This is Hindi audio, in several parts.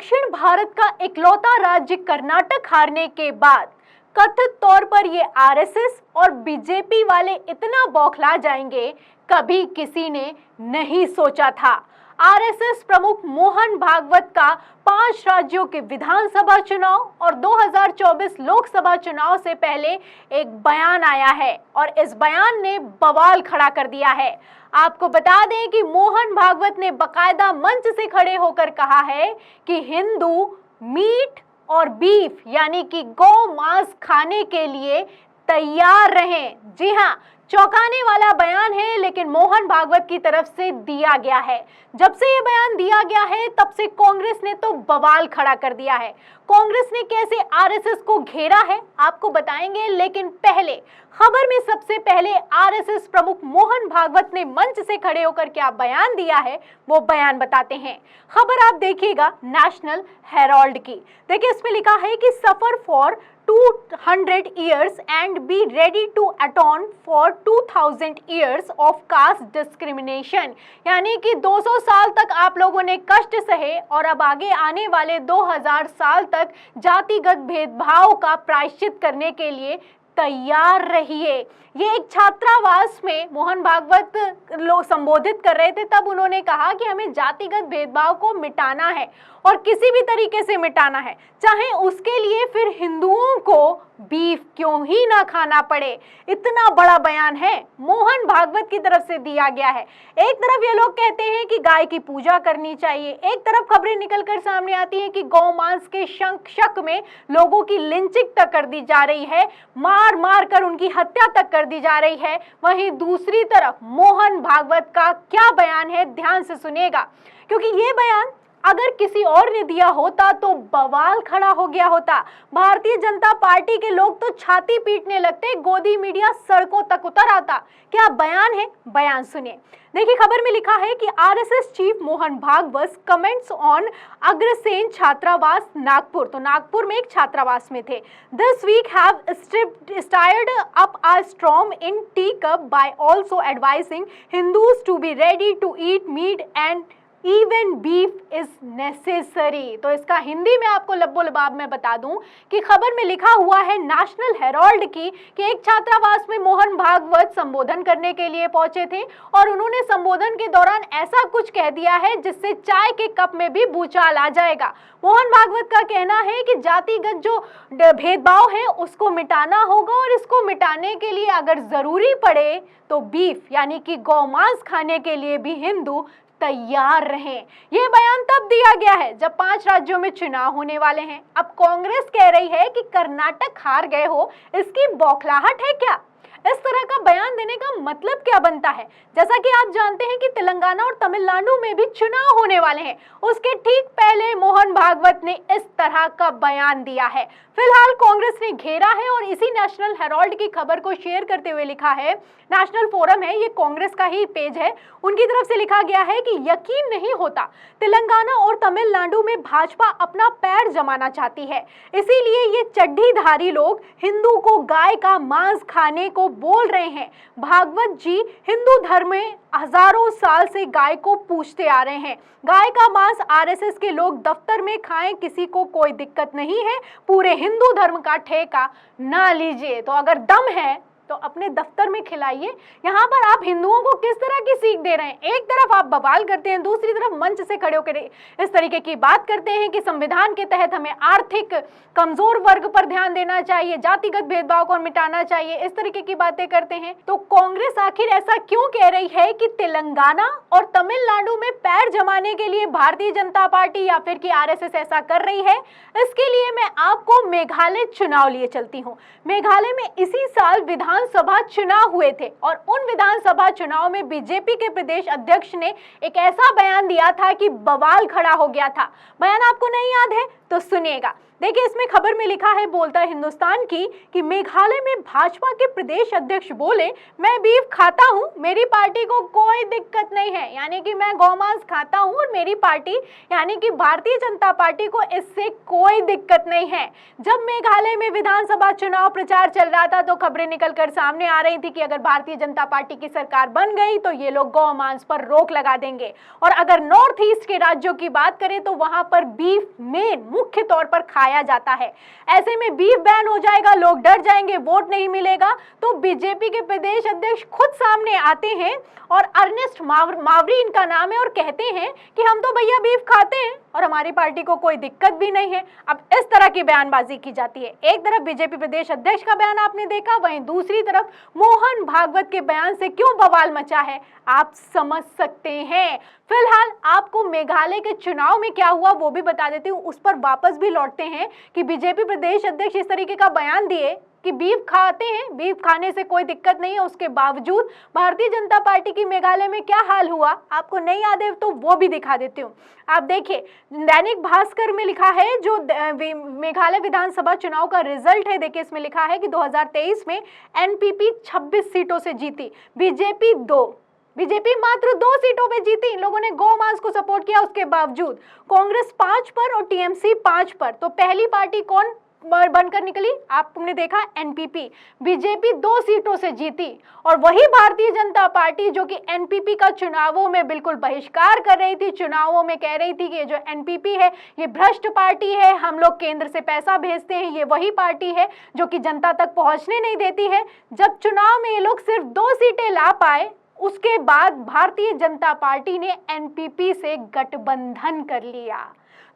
दक्षिण भारत का इकलौता राज्य कर्नाटक हारने के बाद कथित तौर पर ये आरएसएस और बीजेपी वाले इतना बौखला जाएंगे, कभी किसी ने नहीं सोचा था। आरएसएस प्रमुख मोहन भागवत का 5 राज्यों के विधानसभा चुनाव और 2024 लोकसभा चुनाव से पहले एक बयान आया है और इस बयान ने बवाल खड़ा कर दिया है। आपको बता दें कि मोहन भागवत ने बकायदा मंच से खड़े होकर कहा है कि हिंदू मीट और बीफ यानी कि गौ मांस खाने के लिए तैयार रहें। जी हाँ, चौंकाने वाला बयान है, लेकिन मोहन भागवत की तरफ से दिया गया है। जब से ये बयान दिया गया है तब से कांग्रेस ने तो बवाल खड़ा कर दिया है। कांग्रेस ने कैसे आरएसएस को घेरा है आपको बताएंगे, लेकिन पहले खबर में सबसे पहले आरएसएस प्रमुख मोहन भागवत ने मंच से खड़े होकर क्या बयान दिया है वो बयान बताते हैं। खबर आप देखिएगा नेशनल हेराल्ड की। देखिए इसमें लिखा है कि सफर for 200 years and be ready to atone for 2000 years of caste discrimination। यानी कि 200 साल तक आप लोगों ने कष्ट सहे और अब आगे आने वाले 2000 साल तक जातिगत भेदभाव का प्रायश्चित करने के लिए तैयार रहिए। ये एक छात्रावास में मोहन भागवत लोग संबोधित कर रहे थे, तब उन्होंने कहा कि हमें जातिगत भेदभाव को मिटाना है और किसी भी तरीके से मिटाना है, चाहे उसके लिए फिर हिंदुओं को बीफ क्यों ही ना खाना पड़े। इतना बड़ा बयान है मोहन भागवत की तरफ से दिया गया है। एक तरफ ये लोग कहते हैं कि गाय की पूजा करनी चाहिए, एक तरफ खबरें निकलकर सामने आती हैं कि गौ मांस के शक में लोगों की लिंचिंग तक कर दी जा रही है, मार मार कर उनकी हत्या तक कर दी जा रही है। वहीं दूसरी तरफ मोहन भागवत का क्या बयान है, ध्यान से सुनिएगा, क्योंकि ये बयान अगर किसी और ने दिया होता तो बवाल खड़ा हो गया होता। भारतीय जनता पार्टी के लोग तो छाती पीटने लगते, गोदी मीडिया सड़कों तक उतर आता। क्या बयान है, बयान सुनिए। देखिए खबर में लिखा है कि RSS chief Mohan Bhagwat comments on Agrasen छात्रावास नागपुर। तो नागपुर में एक छात्रावास में थे। This week have stirred up a storm in teacup by also advising Hindus to be ready to eat meat and even beef is necessary. तो इसका हिंदी में आपको लब्बो लबाब में बता दूं कि खबर में लिखा हुआ है नेशनल हेराल्ड की कि एक छात्रावास में मोहन भागवत संबोधन करने के लिए पहुंचे थे और उन्होंने संबोधन के दौरान ऐसा कुछ कह दिया है जिससे चाय के कप में भी भूचाल आ जाएगा। मोहन भागवत का कहना है कि जातिगत जो भेदभाव है उसको मिटाना होगा और इसको मिटाने के लिए अगर जरूरी पड़े तो बीफ यानी कि गौ मांस खाने के लिए भी हिंदू तैयार रहें। यह बयान तब दिया गया है जब 5 राज्यों में चुनाव होने वाले हैं। अब कांग्रेस कह रही है कि कर्नाटक हार गए हो, इसकी बौखलाहट है क्या? इस तरह का बयान देने का मतलब क्या बनता है? जैसा कि आप जानते हैं कि तेलंगाना और तमिलनाडु में भी चुनाव होने वाले हैं, उसके ठीक पहले मोहन भागवत ने इस तरह का बयान दिया है। फिलहाल कांग्रेस ने घेरा है और इसी नेशनल हेराल्ड की खबर को शेयर करते हुए लिखा है, नेशनल फोरम है, ये कांग्रेस का ही पेज है, उनकी तरफ से लिखा गया है कि यकीन नहीं होता तेलंगाना और तमिलनाडु में भाजपा अपना पैर जमाना चाहती है, इसीलिए ये चड्ढीधारी लोग हिंदू को गाय का मांस खाने को बोल रहे हैं। भागवत जी हिंदू धर्म में हजारों साल से गाय को पूजते आ रहे हैं। गाय का मांस आरएसएस के लोग दफ्तर में खाएं, किसी को कोई दिक्कत नहीं है, पूरे हिंदू धर्म का ठेका ना लीजिए। तो अगर दम है तो अपने दफ्तर में खिलाइए। यहाँ पर आप हिंदुओं को किस तरह की सीख दे रहे हैं? एक तरफ आप बवाल करते हैं, दूसरी तरफ मंच से खड़े होकर इस तरीके की बात करते हैं कि संविधान के तहत हमें आर्थिक कमजोर वर्ग पर ध्यान देना चाहिए, जातिगत भेदभाव को मिटाना चाहिए, इस तरीके की बातें करते हैं। तो कांग्रेस आखिर ऐसा क्यों कह रही है कि तेलंगाना और तमिलनाडु में पैर जमाने के लिए भारतीय जनता पार्टी या फिर कि आरएसएस ऐसा कर रही है? इसके लिए मैं आपको मेघालय चुनाव लिए चलती हूँ। मेघालय में इसी साल विधानसभा चुनाव हुए थे और उन विधानसभा चुनाव में बीजेपी के प्रदेश अध्यक्ष ने एक ऐसा बयान दिया था कि बवाल खड़ा हो गया था। बयान आपको नहीं याद है तो सुनिएगा। देखिए इसमें खबर में लिखा है बोलता है हिंदुस्तान की कि मेघालय में भाजपा के प्रदेश अध्यक्ष बोले मैं बीफ खाता हूं, मेरी पार्टी को कोई दिक्कत नहीं है। यानी कि मैं गौमांस खाता हूं और मेरी पार्टी यानी कि भारतीय जनता पार्टी को इससे कोई दिक्कत नहीं है। जब मेघालय में विधानसभा चुनाव प्रचार चल रहा था तो खबरें निकलकर सामने आ रही थी कि अगर भारतीय जनता पार्टी की सरकार बन गई तो ये लोग गौमांस पर रोक लगा देंगे। और अगर नॉर्थ ईस्ट के राज्यों की बात करें तो वहां पर बीफ मेन मुख्य तौर पर खाया जाता है। ऐसे में बीफ बैन हो जाएगा, लोग डर जाएंगे, वोट नहीं मिलेगा। तो बीजेपी के प्रदेश अध्यक्ष खुद सामने आते हैं और अर्नेस्ट मावरी इनका नाम है और कहते हैं कि हम तो भैया बीफ खाते हैं और हमारी पार्टी को कोई दिक्कत भी नहीं है। अब इस तरह की बयानबाजी की जाती है। एक तरफ बीजेपी प्रदेश अध्यक्ष का बयान आपने देखा, वहीं दूसरी तरफ मोहन भागवत के बयान से क्यों बवाल मचा है आप समझ सकते हैं। फिलहाल आपको मेघालय के चुनाव में क्या हुआ वो भी बता देती हूँ, उस पर वापस भी लौटते हैं कि बीजेपी प्रदेश अध्यक्ष इस तरीके का बयान दिए कि बीफ खाते हैं, बीफ खाने से कोई दिक्कत नहीं है। उसके बावजूद भारतीय जनता पार्टी की मेघालय में क्या हाल हुआ आपको नहीं याद है तो वो भी दिखा देती हूँ। आप देखिए दैनिक भास्कर में लिखा है जो मेघालय विधानसभा चुनाव का रिजल्ट है। देखिए इसमें लिखा है कि 2023 में एनपीपी 26 सीटों से जीती, बीजेपी 2। बीजेपी मात्र 2 सीटों पे जीती। इन लोगों ने गौमांस को सपोर्ट किया, उसके बावजूद कांग्रेस 5 पर और टीएमसी 5 पर। तो पहली पार्टी कौन बनकर निकली आपने देखा, एनपीपी। बीजेपी 2 सीटों से जीती और वही भारतीय जनता पार्टी जो कि एनपीपी का चुनावों में बिल्कुल बहिष्कार कर रही थी, चुनावों में कह रही थी कि ये जो एनपीपी है ये भ्रष्ट पार्टी है, हम लोग केंद्र से पैसा भेजते हैं, ये वही पार्टी है जो कि जनता तक पहुंचने नहीं देती है। जब चुनाव में ये लोग सिर्फ 2 सीटें ला पाए उसके बाद भारतीय जनता पार्टी ने एनपीपी से गठबंधन कर लिया।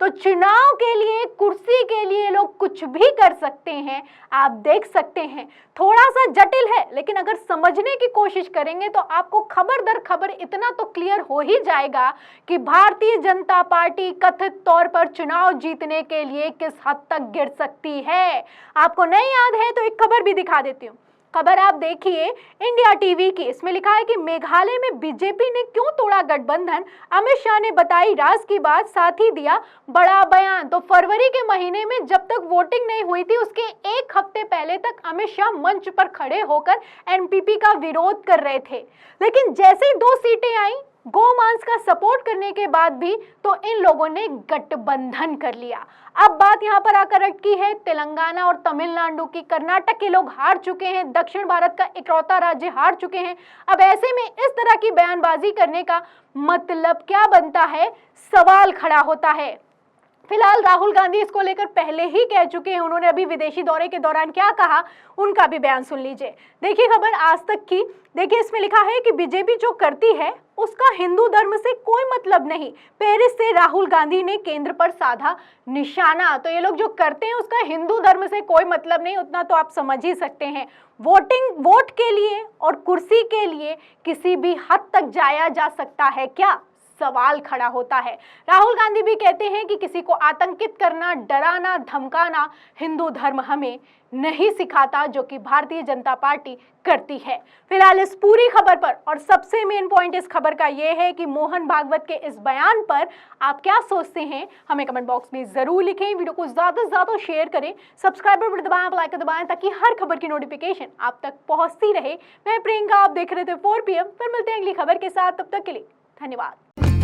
तो चुनाव के लिए, कुर्सी के लिए लोग कुछ भी कर सकते हैं, आप देख सकते हैं। थोड़ा सा जटिल है लेकिन अगर समझने की कोशिश करेंगे तो आपको खबर दर खबर इतना तो क्लियर हो ही जाएगा कि भारतीय जनता पार्टी कथित तौर पर चुनाव जीतने के लिए किस हद तक गिर सकती है। आपको नहीं याद है तो एक खबर भी दिखा देती हूँ। खबर आप देखिए इंडिया टीवी की, इसमें लिखा है कि मेघालय में बीजेपी ने क्यों तोड़ा गठबंधन, अमित शाह ने बताई राज की बात, साथ ही दिया बड़ा बयान। तो फरवरी के महीने में जब तक वोटिंग नहीं हुई थी उसके 1 हफ्ते पहले तक अमित शाह मंच पर खड़े होकर एनपीपी का विरोध कर रहे थे, लेकिन जैसे ही 2 सीटें आई गौमांस का सपोर्ट करने के बाद भी तो इन लोगों ने गठबंधन कर लिया। अब बात यहाँ पर आकर अटकी है तेलंगाना और तमिलनाडु की। कर्नाटक के लोग हार चुके हैं, दक्षिण भारत का इकलौता राज्य हार चुके हैं। अब ऐसे में इस तरह की बयानबाजी करने का मतलब क्या बनता है, सवाल खड़ा होता है। फिलहाल राहुल गांधी इसको लेकर पहले ही कह चुके हैं। उन्होंने अभी विदेशी दौरे के दौरान क्या कहा उनका भी बयान सुन लीजिए। देखिए खबर आज तक की, देखिए इसमें लिखा है कि बीजेपी जो करती है उसका हिंदू धर्म से कोई मतलब नहीं, पेरिस से राहुल गांधी ने केंद्र पर साधा निशाना। तो ये लोग जो करते हैं उसका हिंदू धर्म से कोई मतलब नहीं, उतना तो आप समझ ही सकते हैं। वोट के लिए और कुर्सी के लिए किसी भी हद तक जाया जा सकता है क्या, सवाल खड़ा होता है। राहुल गांधी भी कहते हैं कि किसी को आतंकित करना, डराना, धमकाना हिंदू धर्म हमें नहीं सिखाता, जो कि भारतीय जनता पार्टी करती है। फिलहाल इस पूरी खबर पर और सबसे मेन पॉइंट इस खबर का यह है कि मोहन भागवत के इस बयान पर आप क्या सोचते हैं हमें कमेंट बॉक्स में जरूर लिखें। वीडियो को ज्यादा से ज्यादा शेयर करें, सब्सक्राइब बटन दबाएं, लाइक दबाएं ताकि हर खबर की नोटिफिकेशन आप तक पहुंचती रहे। मैं प्रियंका, आप देख रहे थे 4 PM। फिर मिलते हैं अगली खबर के साथ, तब तक के लिए धन्यवाद।